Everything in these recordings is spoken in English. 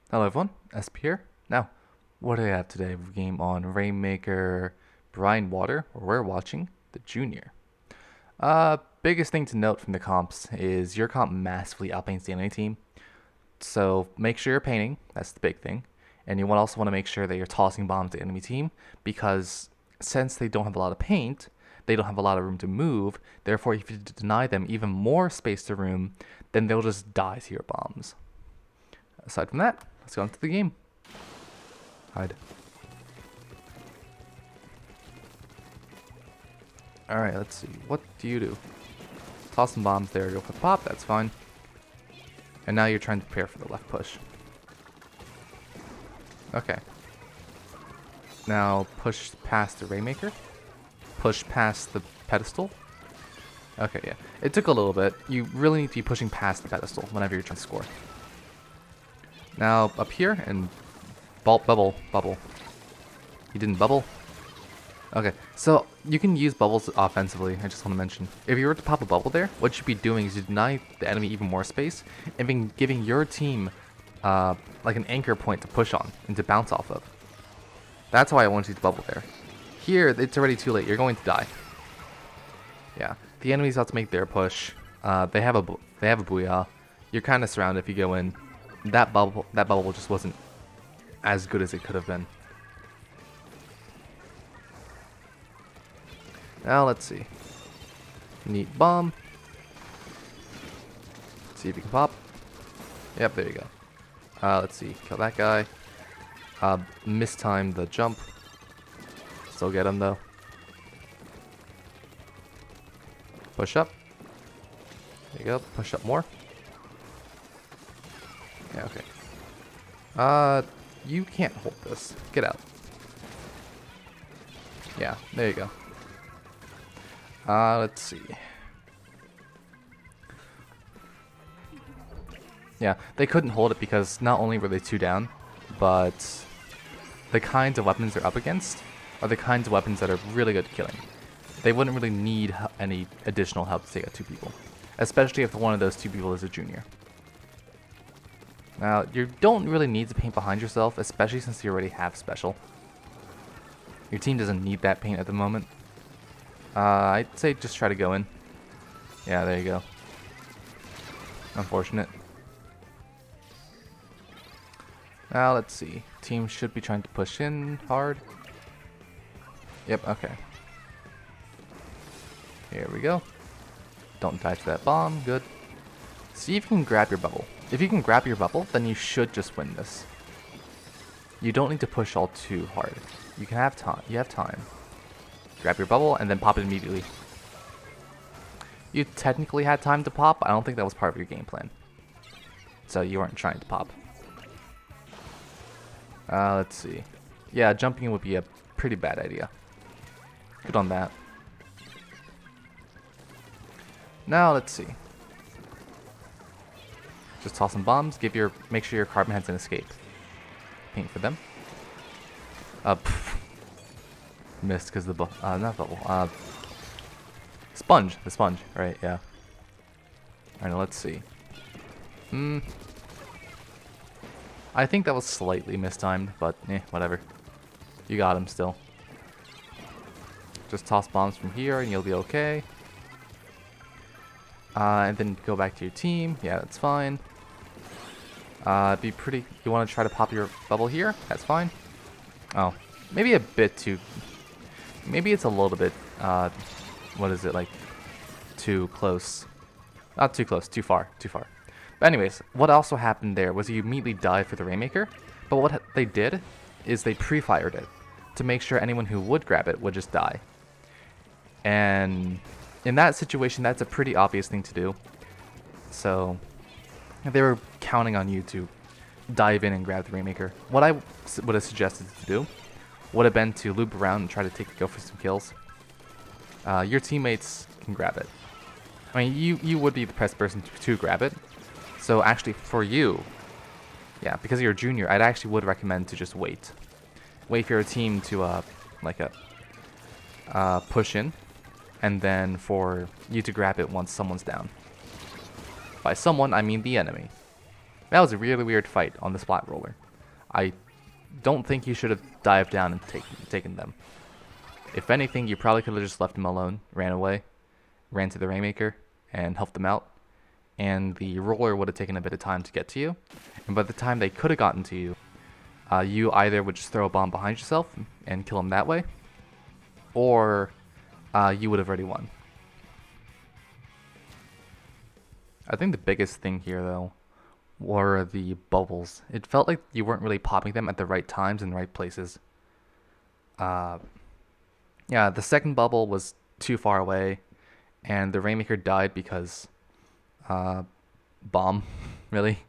Hello everyone, Espurr here. Now, what do I have today? A game on Rainmaker Brine Water, where we're watching the Junior. Biggest thing to note from the comps is your comp massively outpaints the enemy team. So make sure you're painting, that's the big thing. And you also want to make sure that you're tossing bombs to the enemy team, because since they don't have a lot of paint, they don't have a lot of room to move. Therefore, if you deny them even more space to room, then they'll just die to your bombs. Aside from that, let's go into the game. Hide. Alright, let's see. What do you do? Toss some bombs there, go for the pop, that's fine. And now you're trying to prepare for the left push. Okay. Now push past the Rainmaker. Push past the pedestal. Okay, yeah. It took a little bit. You really need to be pushing past the pedestal whenever you're trying to score. Now up here and bubble. He didn't bubble. Okay, so you can use bubbles offensively. I just want to mention, if you were to pop a bubble there, what you'd be doing is you deny the enemy even more space and then giving your team like an anchor point to push on and to bounce off of. That's why I want to use the bubble there. Here, it's already too late. You're going to die. Yeah, the enemy's about to make their push. They have a booyah. You're kind of surrounded if you go in. That bubble just wasn't as good as it could have been. Now let's see. Neat bomb. See if you can pop. Yep, there you go. Let's see. Kill that guy. Mistime the jump. Still get him though. Push up. There you go. Push up more. Yeah, okay. You can't hold this. Get out. Yeah, there you go. Let's see. Yeah, they couldn't hold it because not only were they 2 down, but the kinds of weapons they're up against are the kinds of weapons that are really good at killing. They wouldn't really need any additional help to take out 2 people, especially if one of those 2 people is a junior. Now, you don't really need to paint behind yourself, especially since you already have special. Your team doesn't need that paint at the moment. I'd say just try to go in. Yeah, there you go. Unfortunate. Now, let's see. Team should be trying to push in hard. Yep, okay. Here we go. Don't die to that bomb. Good. See if you can grab your bubble. If you can grab your bubble, then you should just win this. You don't need to push all too hard. You can have time. You have time. Grab your bubble and then pop it immediately. You technically had time to pop, but I don't think that was part of your game plan. So you weren't trying to pop. Let's see. Yeah, jumping in would be a pretty bad idea. Good on that. Now let's see. Just toss some bombs. Make sure your carbon heads can escape. Paint for them. Missed because the not bubble. Sponge. The sponge. Right. Yeah. Alright. Now let's see. I think that was slightly mistimed, but whatever. You got him still. Just toss bombs from here and you'll be okay. And then go back to your team. Yeah, that's fine. You want to try to pop your bubble here? That's fine. Oh, maybe a bit too. Maybe it's a little bit. What is it like? Too close. Not too close. Too far. Too far. But anyways, what also happened there was you immediately died for the Rainmaker. But what they did is they pre-fired it to make sure anyone who would grab it would just die. And in that situation, that's a pretty obvious thing to do. So they were counting on you to dive in and grab the Rainmaker. What I would have suggested to do would have been to loop around and try to go for some kills. Your teammates can grab it. I mean, you would be the best person to grab it. So actually, for you, yeah, because you're a junior, I'd actually would recommend to just wait. Wait for your team to push in, and then for you to grab it once someone's down. By someone, I mean the enemy. That was a really weird fight on the splat roller. I don't think you should have dived down and taken them. If anything, you probably could have just left him alone, ran away, ran to the Rainmaker, and helped them out. And the roller would have taken a bit of time to get to you. And by the time they could have gotten to you, you either would just throw a bomb behind yourself and kill him that way, or you would have already won. I think the biggest thing here, though, were the bubbles. It felt like you weren't really popping them at the right times and right places. Yeah, the second bubble was too far away, and the Rainmaker died because bomb, really.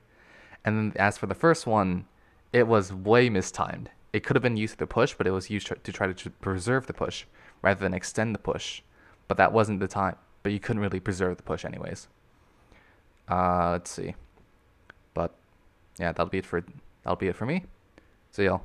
And then as for the first one, it was way mistimed. It could have been used for the push, but it was used to try to preserve the push rather than extend the push. But that wasn't the time. But you couldn't really preserve the push anyways. Let's see. But yeah, that'll be it for me. So y'all.